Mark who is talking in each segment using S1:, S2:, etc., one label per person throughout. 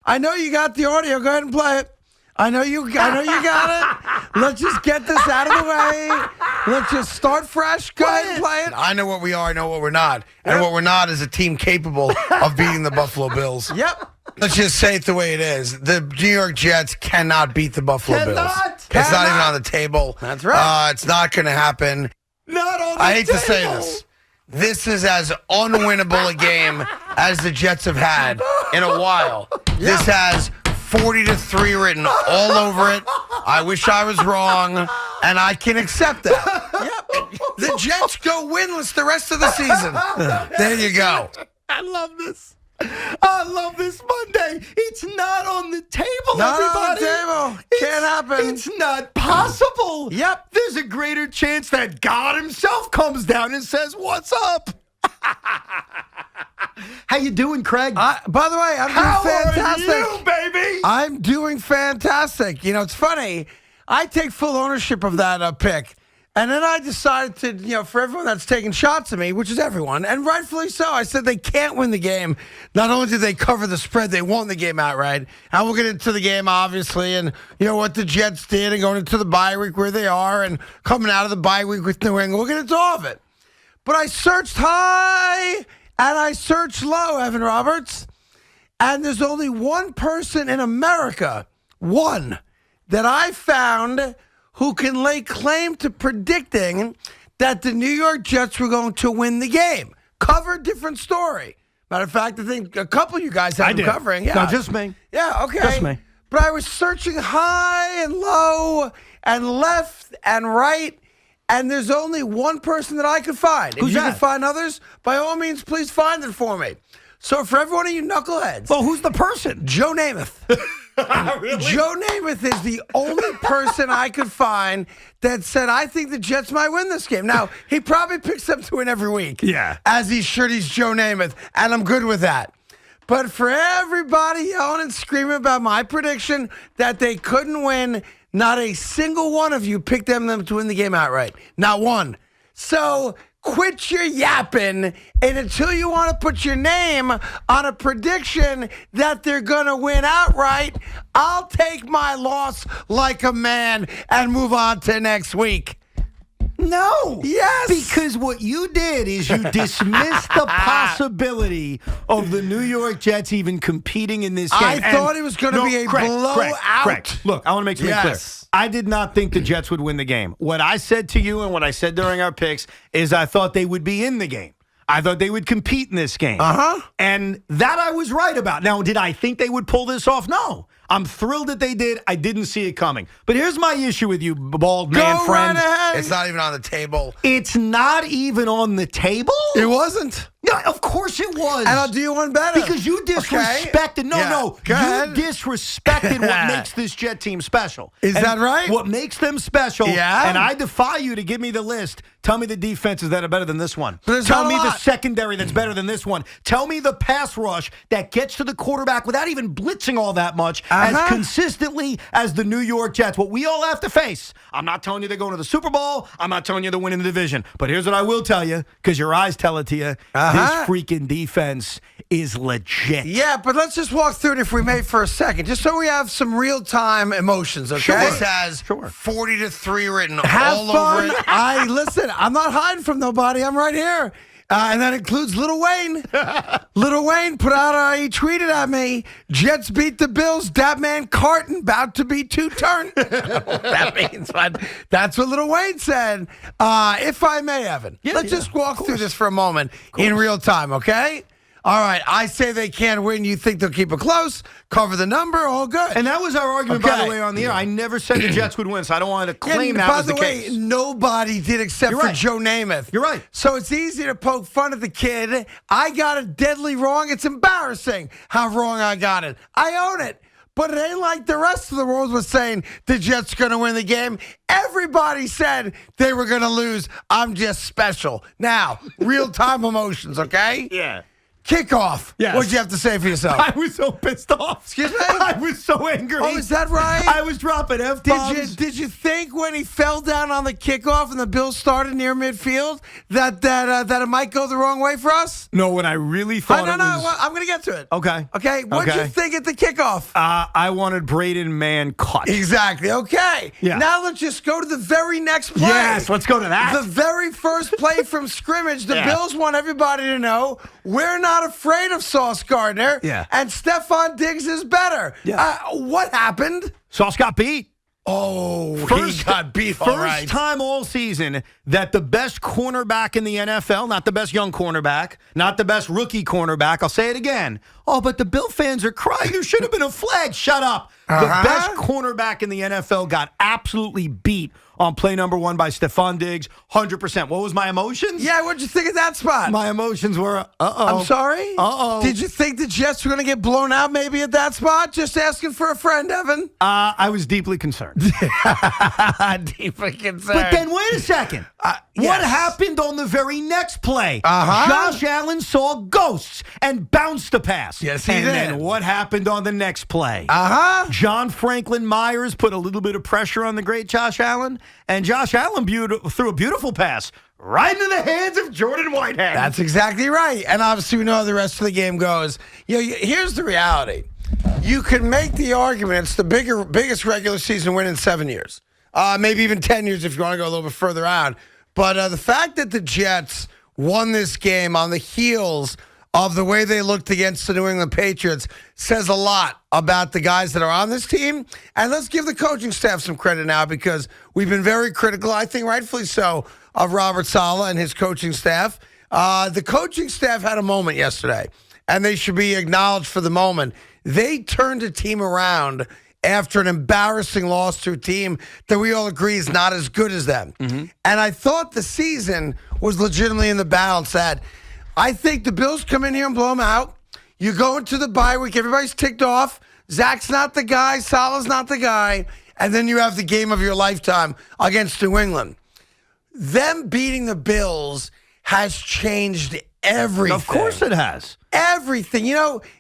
S1: I know you got the audio. Go ahead and play it. I know you got it. Let's just get this out of the way. Let's just start fresh. Go ahead and play it. I know what we are. I know what we're not. And what we're not is a team capable of beating the Buffalo Bills. Yep. Let's just say it the way it is. The New York Jets cannot beat the Buffalo Bills. It's not even on the table. That's right. It's not going to happen. Not on the table. I hate to say this. This is as unwinnable a game as the Jets have had in a while. This has 40-3 written all over it. I wish I was wrong, and I can accept that. The Jets go winless the rest of the season. There you go.
S2: I love this. I love this Monday. It's not on the table,
S1: not
S2: everybody.
S1: On the table. Can't happen.
S2: It's not possible.
S1: Yep.
S2: There's a greater chance that God himself comes down and says, "What's up?" How you doing, Craig?
S1: By the way, I'm doing fantastic.
S2: How are you, baby?
S1: I'm doing fantastic. You know, it's funny. I take full ownership of that pick. And then I decided to, for everyone that's taking shots at me, which is everyone, and rightfully so, I said they can't win the game. Not only did they cover the spread, they won the game outright. And we'll get into the game, obviously, and, what the Jets did and going into the bye week where they are and coming out of the bye week with New England. We'll get into all of it. But I searched high and I searched low, Evan Roberts, and there's only one person in America, one, that I found who can lay claim to predicting that the New York Jets were going to win the game. Cover, different story. Matter of fact, I think a couple of you guys have been covering. Yeah.
S2: No, just me.
S1: Yeah, okay.
S2: Just me.
S1: But I was searching high and low and left and right, and there's only one person that I could find. If you can find others, by all means, please find it for me. So for every one of you knuckleheads.
S2: Well, who's the person?
S1: Joe Namath.
S2: Really?
S1: Joe Namath is the only person I could find that said, I think the Jets might win this game. Now, he probably picks them to win every week.
S2: Yeah.
S1: As he's Joe Namath, and I'm good with that. But for everybody yelling and screaming about my prediction that they couldn't win, not a single one of you picked them to win the game outright. Not one. So quit your yapping, and until you want to put your name on a prediction that they're going to win outright, I'll take my loss like a man and move on to next week.
S2: No.
S1: Yes.
S2: Because what you did is you dismissed the possibility of the New York Jets even competing in this game.
S1: I thought it was going to be a blowout.
S2: Correct. Look, I want to make something clear. I did not think the Jets would win the game. What I said to you and what I said during our picks is I thought they would be in the game. I thought they would compete in this game. And that I was right about. Now, did I think they would pull this off? No. I'm thrilled that they did. I didn't see it coming. But here's my issue with you, bald man friend.
S1: Right ahead. It's not even on the table.
S2: It's not even on the table?
S1: It wasn't.
S2: Yeah, of course it was.
S1: And I'll do you one better.
S2: Because you disrespected.
S1: Okay.
S2: You disrespected what makes this Jet team special.
S1: Is that right?
S2: What makes them special.
S1: Yeah.
S2: And I defy you to give me the list. Tell me the defenses that are better than this one.
S1: Tell
S2: me the secondary that's better than this one. Tell me the pass rush that gets to the quarterback without even blitzing all that much as consistently as the New York Jets. What we all have to face. I'm not telling you they're going to the Super Bowl. I'm not telling you they're winning the division. But here's what I will tell you, because your eyes tell it to you. This freaking defense is legit.
S1: Yeah, but let's just walk through it if we may for a second, just so we have some real-time emotions, okay?
S2: Sure.
S1: This has
S2: 40-3
S1: written all over it. Listen, I'm not hiding from nobody. I'm right here. And that includes Lil Wayne. Lil Wayne put out, he tweeted at me, Jets beat the Bills, that man Carton about to be two-turn. That means, but that's what Lil Wayne said. If I may, Evan, let's just walk through this for a moment in real time, okay? All right, I say they can't win. You think they'll keep it close, cover the number, all good.
S2: And that was our argument, by the way, on the air. I never said the Jets would win, so I don't want to claim that was the case.
S1: By the way, nobody did except for Joe Namath.
S2: You're right.
S1: So it's easy to poke fun at the kid. I got it deadly wrong. It's embarrassing how wrong I got it. I own it. But it ain't like the rest of the world was saying the Jets going to win the game. Everybody said they were going to lose. I'm just special. Now, real-time emotions, okay?
S2: Yeah.
S1: Kickoff.
S2: Yes.
S1: What'd you have to say for yourself?
S2: I was so pissed off.
S1: Excuse me?
S2: I was so angry.
S1: Oh, is that right?
S2: I was dropping F-bombs.
S1: Did you think when he fell down on the kickoff and the Bills started near midfield that it might go the wrong way for us?
S2: No, when I really thought
S1: No,
S2: it was...
S1: well, I'm going to get to it.
S2: Okay.
S1: Okay. What'd you think at the kickoff?
S2: I wanted Braden Mann cut.
S1: Exactly. Okay.
S2: Yeah.
S1: Now let's just go to the very next play.
S2: Yes, let's go to that.
S1: The very first play from scrimmage, the Bills want everybody to know we're not afraid of Sauce Gardner.
S2: Yeah.
S1: And Stephon Diggs is better.
S2: Yeah.
S1: What happened?
S2: Sauce got beat.
S1: Oh, he got beat. All right.
S2: First time all season that the best cornerback in the NFL, not the best young cornerback, not the best rookie cornerback, I'll say it again. Oh, but the Bill fans are crying. There should have been a flag. Shut up. The best cornerback in the NFL got absolutely beat on play number 1 by Stephon Diggs, 100%. What was my emotions?
S1: Yeah, what'd you think of that spot?
S2: My emotions were, uh-oh.
S1: I'm sorry?
S2: Uh-oh.
S1: Did you think the Jets were going to get blown out maybe at that spot? Just asking for a friend, Evan.
S2: I was deeply concerned.
S1: Deeply concerned.
S2: But then wait a second. What happened on the very next play? Josh Allen saw ghosts and bounced the pass.
S1: Yes, he
S2: did.
S1: did.
S2: And then what happened on the next play? John Franklin Myers put a little bit of pressure on the great Josh Allen, and Josh Allen threw a beautiful pass right into the hands of Jordan Whitehead.
S1: That's exactly right. And obviously we know how the rest of the game goes. Here's the reality. You can make the argument it's the biggest regular season win in 7 years. Maybe even 10 years if you want to go a little bit further out. But the fact that the Jets won this game on the heels of the way they looked against the New England Patriots says a lot about the guys that are on this team. And let's give the coaching staff some credit now because we've been very critical, I think rightfully so, of Robert Saleh and his coaching staff. The coaching staff had a moment yesterday, and they should be acknowledged for the moment. They turned a team around after an embarrassing loss to a team that we all agree is not as good as them. And I thought the season was legitimately in the balance that I think the Bills come in here and blow them out. You go into the bye week, everybody's ticked off. Zach's not the guy, Saleh's not the guy, and then you have the game of your lifetime against New England. Them beating the Bills has changed everything.
S2: Of course it has.
S1: Everything.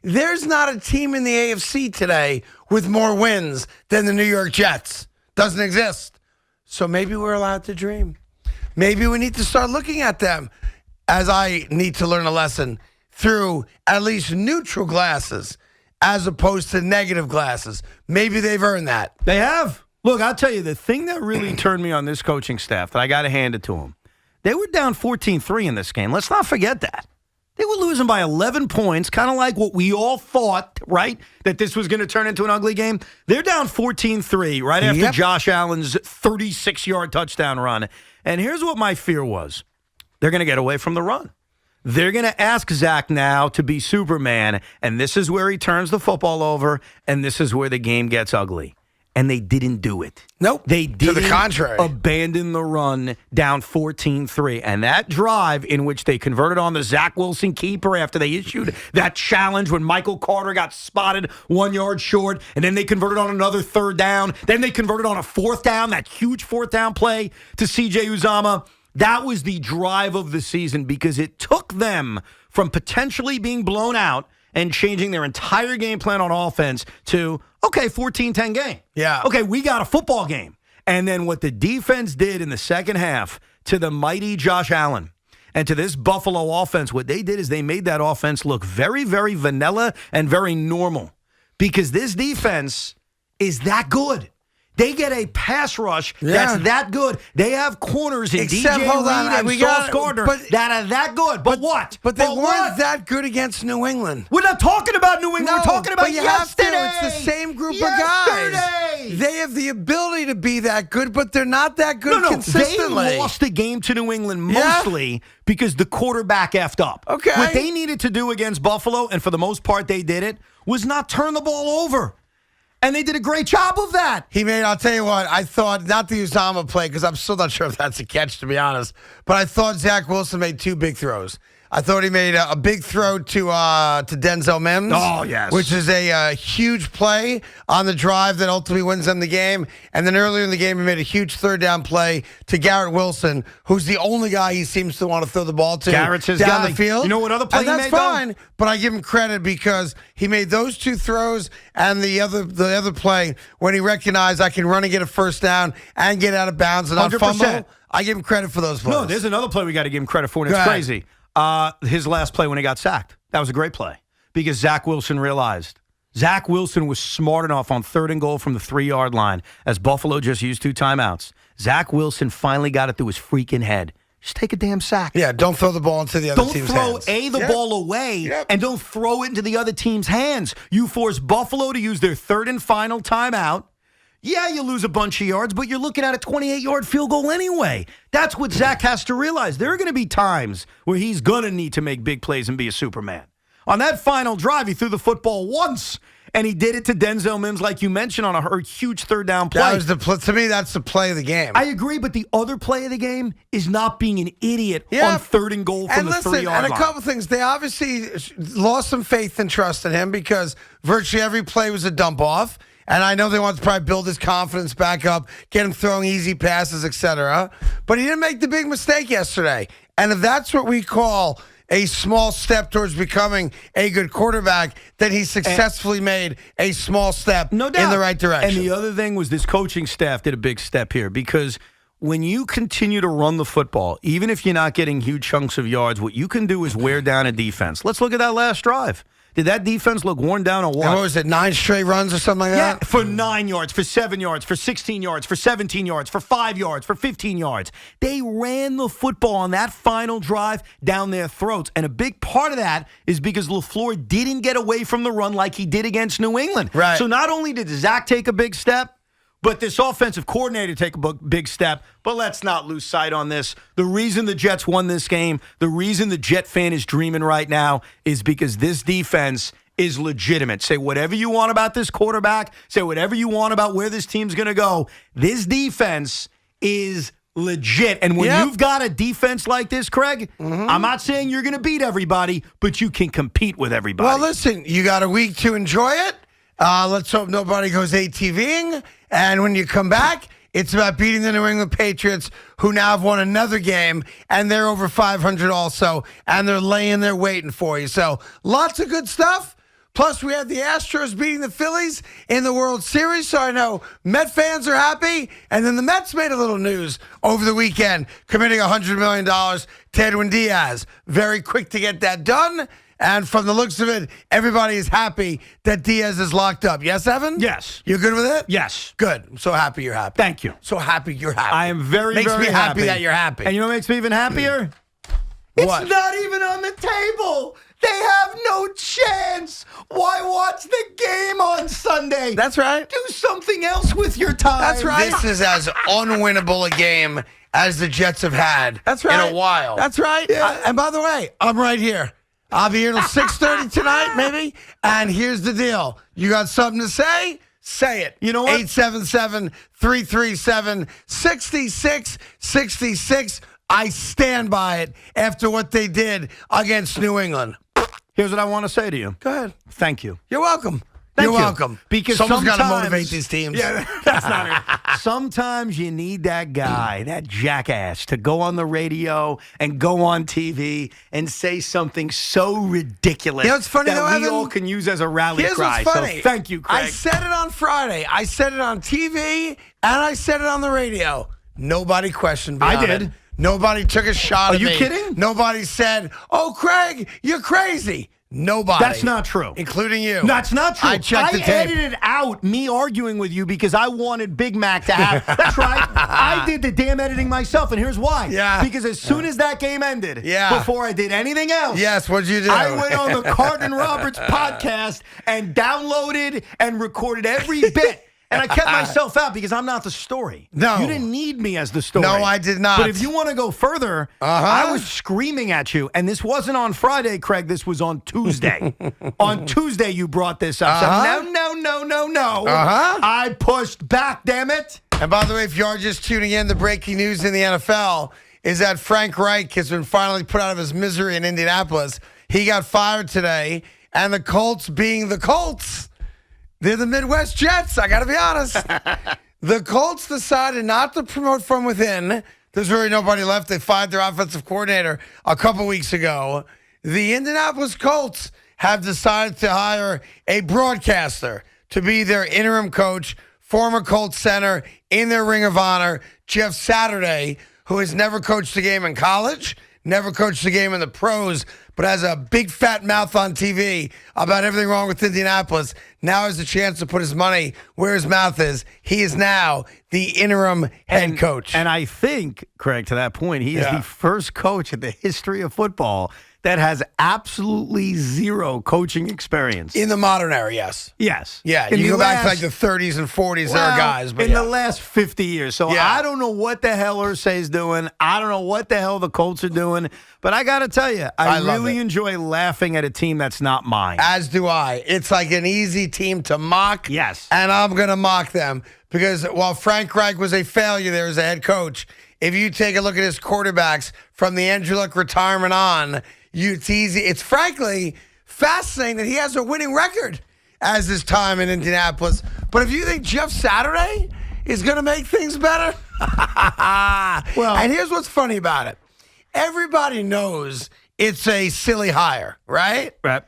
S1: There's not a team in the AFC today with more wins than the New York Jets. Doesn't exist. So maybe we're allowed to dream. Maybe we need to start looking at them, as I need to learn a lesson, through at least neutral glasses as opposed to negative glasses. Maybe they've earned that.
S2: They have. Look, I'll tell you, the thing that really turned me on this coaching staff, that I got to hand it to them, they were down 14-3 in this game. Let's not forget that. They were losing by 11 points, kind of like what we all thought, right, that this was going to turn into an ugly game. They're down 14-3 right after Josh Allen's 36-yard touchdown run. And here's what my fear was. They're going to get away from the run. They're going to ask Zach now to be Superman, and this is where he turns the football over, and this is where the game gets ugly. And they didn't do it.
S1: Nope.
S2: They didn't
S1: to the contrary.
S2: abandon the run down 14-3. And that drive in which they converted on the Zach Wilson keeper after they issued that challenge when Michael Carter got spotted 1 yard short, and then they converted on another third down. Then they converted on a fourth down, that huge fourth down play to C.J. Uzomah. That was the drive of the season because it took them from potentially being blown out and changing their entire game plan on offense to, okay, 14-10 game.
S1: Yeah.
S2: Okay, we got a football game. And then what the defense did in the second half to the mighty Josh Allen and to this Buffalo offense, what they did is they made that offense look very, very vanilla and very normal because this defense is that good. They get a pass rush that's that good. They have corners in DJ Reed and Sauce Gardner that are that good. But what?
S1: But they weren't that good against New England.
S2: We're not talking about New England.
S1: No,
S2: we're talking about yesterday.
S1: It's the same group of guys. They have the ability to be that good, but they're not that good consistently.
S2: They lost the game to New England mostly because the quarterback effed up.
S1: Okay.
S2: What they needed to do against Buffalo, and for the most part they did it, was not turn the ball over. And they did a great job of that.
S1: I'll tell you what, I thought, not the Uzomah play, because I'm still not sure if that's a catch, to be honest, but I thought Zach Wilson made two big throws. I thought he made a big throw to Denzel Mims.
S2: Oh, yes.
S1: Which is a huge play on the drive that ultimately wins them the game. And then earlier in the game, he made a huge third down play to Garrett Wilson, who's the only guy he seems to want to throw the ball to.
S2: Garrett's his
S1: down
S2: guy.
S1: the field.
S2: You know what other play
S1: and
S2: he
S1: that's
S2: made,
S1: fine,
S2: though?
S1: but I give him credit because he made those two throws and the other play when he recognized I can run and get a first down and get out of bounds and not
S2: 100%.
S1: fumble. I give him credit for those plays.
S2: No, there's another play we got to give him credit for, and it's
S1: Go ahead.
S2: crazy. His last play when he got sacked. That was a great play because Zach Wilson realized. Zach Wilson was smart enough on 3rd and goal from the 3-yard line as Buffalo just used 2 timeouts. Zach Wilson finally got it through his freaking head. Just take a damn sack.
S1: Yeah, don't throw the ball into the other
S2: Don't
S1: team's
S2: throw
S1: hands.
S2: the ball away and don't throw it into the other team's hands. You force Buffalo to use their 3rd and final timeout. Yeah, you lose a bunch of yards, but you're looking at a 28-yard field goal anyway. That's what Zach has to realize. There are going to be times where he's going to need to make big plays and be a Superman. On that final drive, he threw the football once, and he did it to Denzel Mims, like you mentioned, on a huge third down play.
S1: That was to me, that's the play of the game.
S2: I agree, but the other play of the game is not being an idiot on 3rd and goal from the 3-yard line.
S1: And a couple things. They obviously lost some faith and trust in him because virtually every play was a dump-off. And I know they want to probably build his confidence back up, get him throwing easy passes, etc. But he didn't make the big mistake yesterday. And if that's what we call a small step towards becoming a good quarterback, then he successfully made a small step in the right direction.
S2: And the other thing was this coaching staff did a big step here because when you continue to run the football, even if you're not getting huge chunks of yards, what you can do is wear down a defense. Let's look at that last drive. Did that defense look worn down or what?
S1: And what was it, 9 straight runs or something like that?
S2: Yeah, for 9 yards, for 7 yards, for 16 yards, for 17 yards, for 5 yards, for 15 yards. They ran the football on that final drive down their throats. And a big part of that is because LaFleur didn't get away from the run like he did against New England.
S1: Right.
S2: So not only did Zach take a big step, but this offensive coordinator take a big step. But let's not lose sight on this. The reason the Jets won this game, the reason the Jet fan is dreaming right now is because this defense is legitimate. Say whatever you want about this quarterback. Say whatever you want about where this team's going to go. This defense is legit. And when you've got a defense like this, Craig, I'm not saying you're going to beat everybody, but you can compete with everybody.
S1: Well, listen, you got a week to enjoy it. Let's hope nobody goes ATVing. And when you come back, it's about beating the New England Patriots, who now have won another game, and they're over 500 also, and they're laying there waiting for you. So lots of good stuff. Plus, we have the Astros beating the Phillies in the World Series, so I know Met fans are happy. And then the Mets made a little news over the weekend, committing $100 million to Edwin Diaz. Very quick to get that done. And from the looks of it, everybody is happy that Diaz is locked up. Yes, Evan?
S2: Yes.
S1: You're good with it?
S2: Yes.
S1: Good. I'm so happy you're happy.
S2: Thank you.
S1: So happy you're happy.
S2: I am very,
S1: Makes
S2: very
S1: me happy that you're happy.
S2: And you know what makes me even happier?
S1: What?
S2: It's not even on the table. They have no chance. Why watch the game on Sunday?
S1: That's right.
S2: Do something else with your time.
S1: That's right. This is as unwinnable a game as the Jets have had in a while. That's right.
S2: Yeah.
S1: And by the way, I'm right here. I'll be here till 6:30 tonight, maybe. And here's the deal. You got something to say? Say it.
S2: You know what?
S1: 877-337-6666. I stand by it after what they did against New England.
S2: Here's what I want to say to you.
S1: Go ahead.
S2: Thank you.
S1: You're welcome.
S2: Thank
S1: You're
S2: you.
S1: welcome.
S2: Because
S1: someone's got to
S2: sometimes-
S1: motivate these teams.
S2: Yeah, that's not it. Sometimes you need that guy, that jackass, to go on the radio and go on TV and say something so ridiculous
S1: You know what's funny,
S2: that
S1: though,
S2: we
S1: Evan?
S2: all can use as a rally
S1: Here's
S2: cry.
S1: what's funny.
S2: So thank you, Craig.
S1: I said it on Friday. I said it on TV, and I said it on the radio. Nobody questioned me.
S2: I
S1: on
S2: did.
S1: it. Nobody took a shot at me.
S2: Are you kidding?
S1: Nobody said, "Oh, Craig, you're crazy." Nobody.
S2: That's not true.
S1: Including you.
S2: That's not true.
S1: I checked the tape.
S2: edited out me arguing with you because I wanted Big Mac to have. That's right. I did the damn editing myself, and here's why.
S1: Yeah.
S2: Because as soon as that game ended, before I did anything else,
S1: Yes, what'd you do?
S2: I went on the Carton Roberts podcast and downloaded and recorded every bit. And I kept myself out because I'm not the story.
S1: No.
S2: You didn't need me as the story.
S1: No, I did not.
S2: But if you want to go further, I was screaming at you. And this wasn't on Friday, Craig. This was on Tuesday. On Tuesday, you brought this up. So no. I pushed back, damn it.
S1: And by the way, if you are just tuning in, the breaking news in the NFL is that Frank Reich has been finally put out of his misery in Indianapolis. He got fired today, and the Colts being the Colts, they're the Midwest Jets. I got to be honest. The Colts decided not to promote from within. There's really nobody left. They fired their offensive coordinator a couple weeks ago. The Indianapolis Colts have decided to hire a broadcaster to be their interim coach, former Colts center in their Ring of Honor, Jeff Saturday, who has never coached a game in college, never coached a game in the pros, but has a big fat mouth on TV about everything wrong with Indianapolis. Now has a chance to put his money where his mouth is. He is now the interim head coach.
S2: And I think, Craig, to that point, he is the first coach in the history of football that has absolutely zero coaching experience.
S1: In the modern era, yes.
S2: Yes.
S1: Yeah, you go back to like the 30s and 40s, there are guys. But
S2: in the last 50 years. So I don't know what the hell Irsay's doing. I don't know what the hell the Colts are doing. But I got to tell you, I really enjoy laughing at a team that's not mine.
S1: As do I. It's like an easy team to mock.
S2: Yes.
S1: And I'm going to mock them because while Frank Reich was a failure there as a head coach, if you take a look at his quarterbacks from the Andrew Luck retirement on, it's easy. It's frankly fascinating that he has a winning record as his time in Indianapolis. But if you think Jeff Saturday is going to make things better, and here's what's funny about it. Everybody knows it's a silly hire, right?
S2: Right.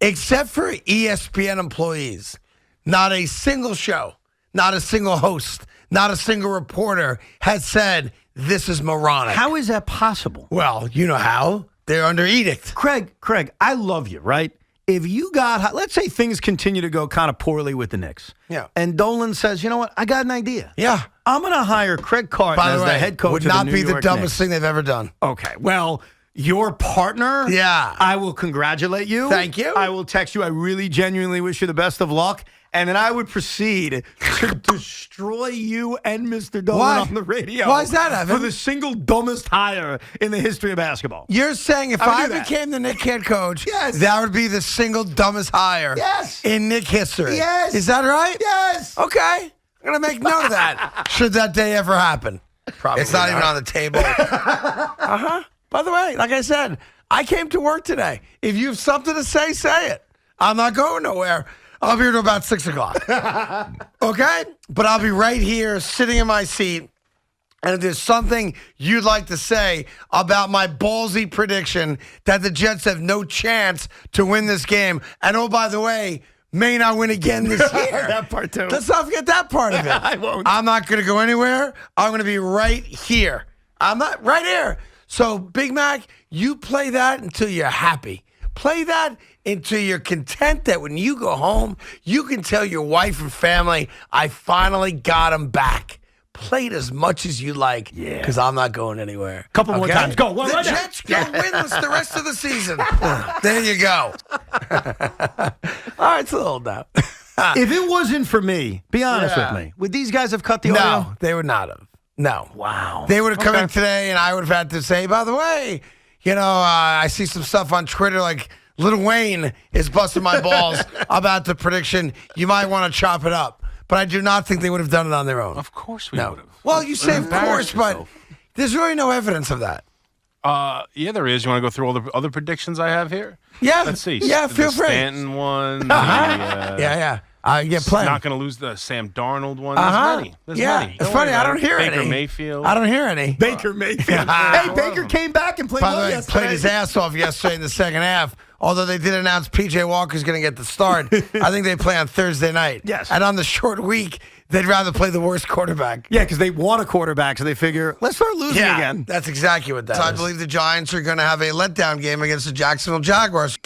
S1: Except for ESPN employees. Not a single show, not a single host, not a single reporter has said this is moronic.
S2: How is that possible?
S1: Well, you know how. They're under edict.
S2: Craig, I love you, right? If you got, let's say things continue to go kind of poorly with the Knicks.
S1: Yeah.
S2: And Dolan says, you know what? I got an idea.
S1: Yeah.
S2: I'm going to hire Craig Carton as the head coach of the New York Knicks.
S1: Would not be the dumbest thing they've ever done.
S2: Okay. Well, your partner, I will congratulate you.
S1: Thank you.
S2: I will text you. I really genuinely wish you the best of luck. And then I would proceed to destroy you and Mr. Dolan on the radio.
S1: Why is that, Evan?
S2: For the single dumbest hire in the history of basketball.
S1: You're saying if I became the Knicks head coach, that would be the single dumbest hire in Knicks history.
S2: Yes.
S1: Is that right?
S2: Yes.
S1: Okay. I'm going to make note of that, should that day ever happen. Probably it's not even on the table. By the way, like I said, I came to work today. If you have something to say, say it. I'm not going nowhere. I'll be here till about 6 o'clock. Okay? But I'll be right here sitting in my seat. And if there's something you'd like to say about my ballsy prediction that the Jets have no chance to win this game, and oh, by the way, may not win again this year.
S2: That part too.
S1: Let's not forget that part of it.
S2: I won't.
S1: I'm not going to go anywhere. I'm going to be right here. I'm not right here. So, Big Mac, you play that until you're happy. Play that until you're content that when you go home, you can tell your wife and family, I finally got them back. Play it as much as you like, because I'm not going anywhere.
S2: Couple more times. Go.
S1: The Jets go winless the rest of the season. There you go. All right, it's a little doubt.
S2: If it wasn't for me, be honest with me, would these guys have cut the audio?
S1: No, they would not have. No.
S2: Wow.
S1: They would have come in today, and I would have had to say, by the way, you know, I see some stuff on Twitter like Lil Wayne is busting my balls about the prediction. You might want to chop it up. But I do not think they would have done it on their own.
S3: Of course we would have.
S1: Well, you say of course, but there's really no evidence of that.
S3: Yeah, there is. You want to go through all the other predictions I have here?
S1: Yeah.
S3: Let's see.
S1: Yeah, feel free.
S3: Stanton one.
S1: Yeah. Play.
S3: Not going to lose the Sam Darnold one. There's many. There's many.
S1: It's funny. I don't hear any.
S3: Baker Mayfield.
S1: I don't hear any.
S2: Baker Mayfield. Hey, Baker came back and played
S1: By the
S2: well
S1: way,
S2: yesterday.
S1: played his ass off yesterday in the second half. Although they did announce P.J. Walker's going to get the start. I think they play on Thursday night.
S2: Yes.
S1: And on the short week, they'd rather play the worst quarterback.
S2: Yeah, because they want a quarterback, so they figure, let's start losing again.
S1: That's exactly what that is. I believe the Giants are going to have a letdown game against the Jacksonville Jaguars.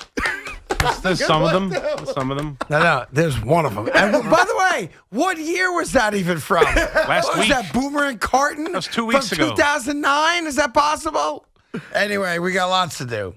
S3: There's some of them. Some of them.
S1: No, there's one of them. And by the way, what year was that even from?
S3: Last
S1: what
S3: week.
S1: Was that Boomer and Carton?
S3: That was 2 weeks ago.
S1: From 2009? Is that possible? Anyway, we got lots to do.